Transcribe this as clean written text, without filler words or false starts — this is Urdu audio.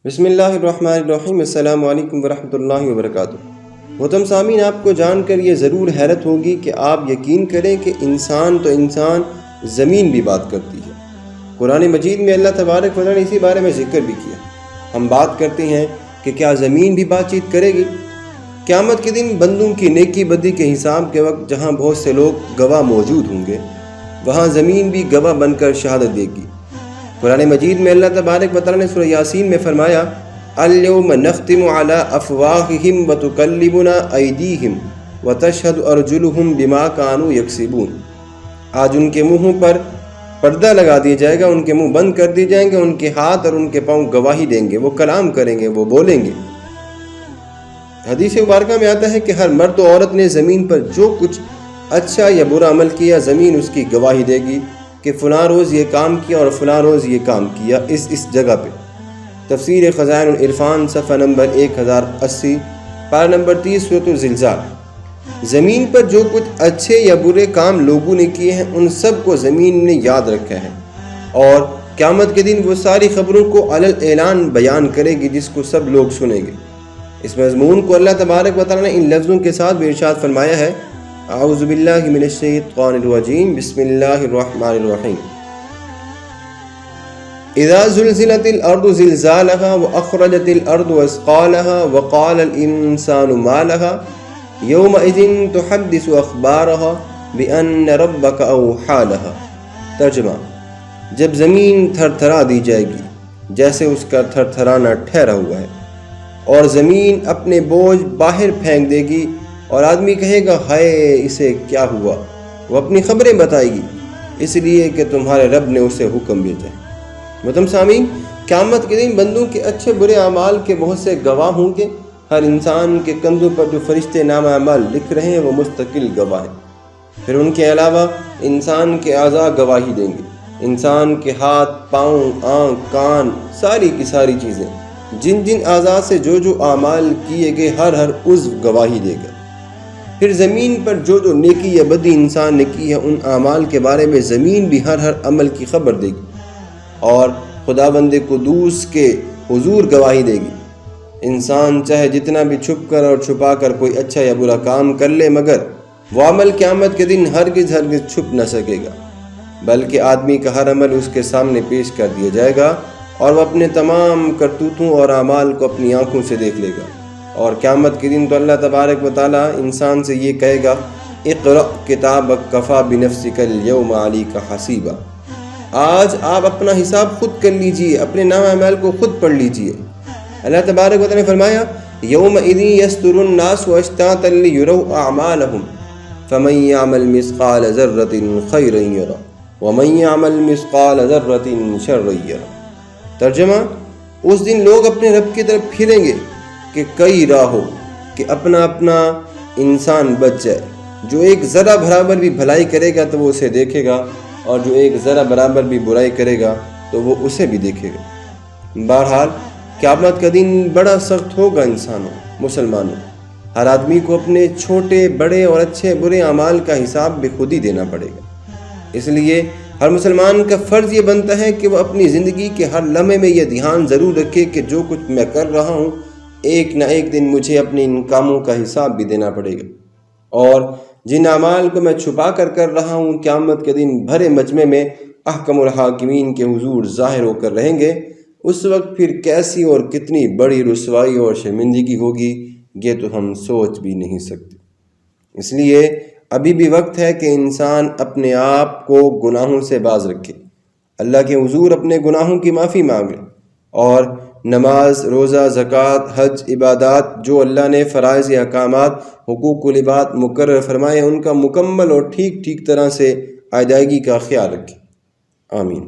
بسم اللہ الرحمن الرحیم۔ السلام علیکم ورحمۃ اللہ وبرکاتہ۔ محترم سامعین، آپ کو جان کر یہ ضرور حیرت ہوگی کہ آپ یقین کریں کہ انسان تو انسان، زمین بھی بات کرتی ہے۔ قرآن مجید میں اللہ تبارک و تعالیٰ نے اسی بارے میں ذکر بھی کیا۔ ہم بات کرتے ہیں کہ کیا زمین بھی بات چیت کرے گی؟ قیامت کے دن بندوں کی نیکی بدی کے حساب کے وقت جہاں بہت سے لوگ گواہ موجود ہوں گے، وہاں زمین بھی گواہ بن کر شہادت دے گی۔ قرآن مجید میں اللہ تبارک و تعالیٰ نے سورہ یاسین میں فرمایا، اليوم نختم على افواہہم وتکلمنا ایدیہم وتشہد ارجلہم بما كانوا یکسبون۔ آج ان کے منہوں پر پردہ لگا دیا جائے گا، ان کے منہ بند کر دیے جائیں گے، ان کے ہاتھ اور ان کے پاؤں گواہی دیں گے، وہ کلام کریں گے، وہ بولیں گے۔ حدیث مبارکہ میں آتا ہے کہ ہر مرد و عورت نے زمین پر جو کچھ اچھا یا برا عمل کیا، زمین اس کی گواہی دے گی کہ فلاں روز یہ کام کیا اور فلاں روز یہ کام کیا اس جگہ پہ۔ تفسیر خزائن العرفان صفحہ نمبر 1080، پارہ نمبر 30، سورۃ الزلزال۔ زمین پر جو کچھ اچھے یا برے کام لوگوں نے کیے ہیں، ان سب کو زمین نے یاد رکھا ہے، اور قیامت کے دن وہ ساری خبروں کو علی اعلان بیان کرے گی، جس کو سب لوگ سنیں گے۔ اس مضمون کو اللہ تبارک و تعالیٰ نے ان لفظوں کے ساتھ بھی ارشاد فرمایا ہے، اعوذ باللہ من الشیطان الرجیم، بسم اللہ الرحمن الرحیم۔ اذا زلزلت الارض زلزالها واخرجت الارض اثقالها وقال الانسان ما لها يومئذ تحدث اخبارها بان ربك اوحى لها۔ ترجمہ: جب زمین تھر تھرا دی جائے گی جیسے اس کا تھر تھرانا ٹھہرا ہوا ہے، اور زمین اپنے بوجھ باہر پھینک دے گی، اور آدمی کہے گا، ہائے اسے کیا ہوا؟ وہ اپنی خبریں بتائے گی، اس لیے کہ تمہارے رب نے اسے حکم بھیجا ہے۔ محترم سامعین، قیامت کے دن بندوں کے اچھے برے اعمال کے بہت سے گواہ ہوں گے۔ ہر انسان کے کندھوں پر جو فرشتے نامہ اعمال لکھ رہے ہیں، وہ مستقل گواہ ہیں۔ پھر ان کے علاوہ انسان کے اعضاء گواہی دیں گے۔ انسان کے ہاتھ، پاؤں، آنکھ، کان، ساری کی ساری چیزیں، جن جن اعضاء سے جو جو اعمال کیے گئے، ہر عضو گواہی دے گا۔ پھر زمین پر جو نیکی یا بدی انسان نے کی ہے، ان اعمال کے بارے میں زمین بھی ہر عمل کی خبر دے گی، اور خداوند قدوس کے حضور گواہی دے گی۔ انسان چاہے جتنا بھی چھپ کر اور چھپا کر کوئی اچھا یا برا کام کر لے، مگر وہ عمل قیامت کے دن ہرگز چھپ نہ سکے گا، بلکہ آدمی کا ہر عمل اس کے سامنے پیش کر دیا جائے گا، اور وہ اپنے تمام کرتوتوں اور اعمال کو اپنی آنکھوں سے دیکھ لے گا۔ اور قیامت کے دن تو اللہ تبارک و تعالیٰ انسان سے یہ کہے گا، اقرأ کتابک کفی بنفسک اليوم علیک حسیبا۔ آج آپ اپنا حساب خود کر لیجئے، اپنے نامہ اعمال کو خود پڑھ لیجئے۔ اللہ تبارک و تعالیٰ نے فرمایا، یومئذ یصدر الناس اشتاتا لیروا اعمالهم فمن یعمل مثقال ذرۃ خیرا یرہ ومن یعمل مثقال ذرۃ شرا یرہ۔ ترجمہ: اس دن لوگ اپنے رب کی طرف پھریں گے کہ کئی راہ ہو کہ اپنا اپنا انسان بچ جائے۔ جو ایک ذرہ برابر بھی بھلائی کرے گا تو وہ اسے دیکھے گا، اور جو ایک ذرہ برابر بھی برائی کرے گا تو وہ اسے بھی دیکھے گا۔ بہرحال قیامت کا دن بڑا سخت ہوگا انسانوں، مسلمانوں۔ ہر آدمی کو اپنے چھوٹے بڑے اور اچھے برے اعمال کا حساب بھی خود ہی دینا پڑے گا۔ اس لیے ہر مسلمان کا فرض یہ بنتا ہے کہ وہ اپنی زندگی کے ہر لمحے میں یہ دھیان ضرور رکھے کہ جو کچھ میں کر رہا ہوں، ایک نہ ایک دن مجھے اپنے ان کاموں کا حساب بھی دینا پڑے گا، اور جن اعمال کو میں چھپا کر رہا ہوں، قیامت کے دن بھرے مجمع میں احکم الحاکمین کے حضور ظاہر ہو کر رہیں گے۔ اس وقت پھر کیسی اور کتنی بڑی رسوائی اور شرمندگی ہوگی، یہ تو ہم سوچ بھی نہیں سکتے۔ اس لیے ابھی بھی وقت ہے کہ انسان اپنے آپ کو گناہوں سے باز رکھے، اللہ کے حضور اپنے گناہوں کی معافی مانگے، اور نماز، روزہ، زکوٰۃ، حج، عبادات جو اللہ نے فرائض احکامات، حقوق العباد مقرر فرمائے، ان کا مکمل اور ٹھیک طرح سے ادائیگی کا خیال رکھے۔ آمین۔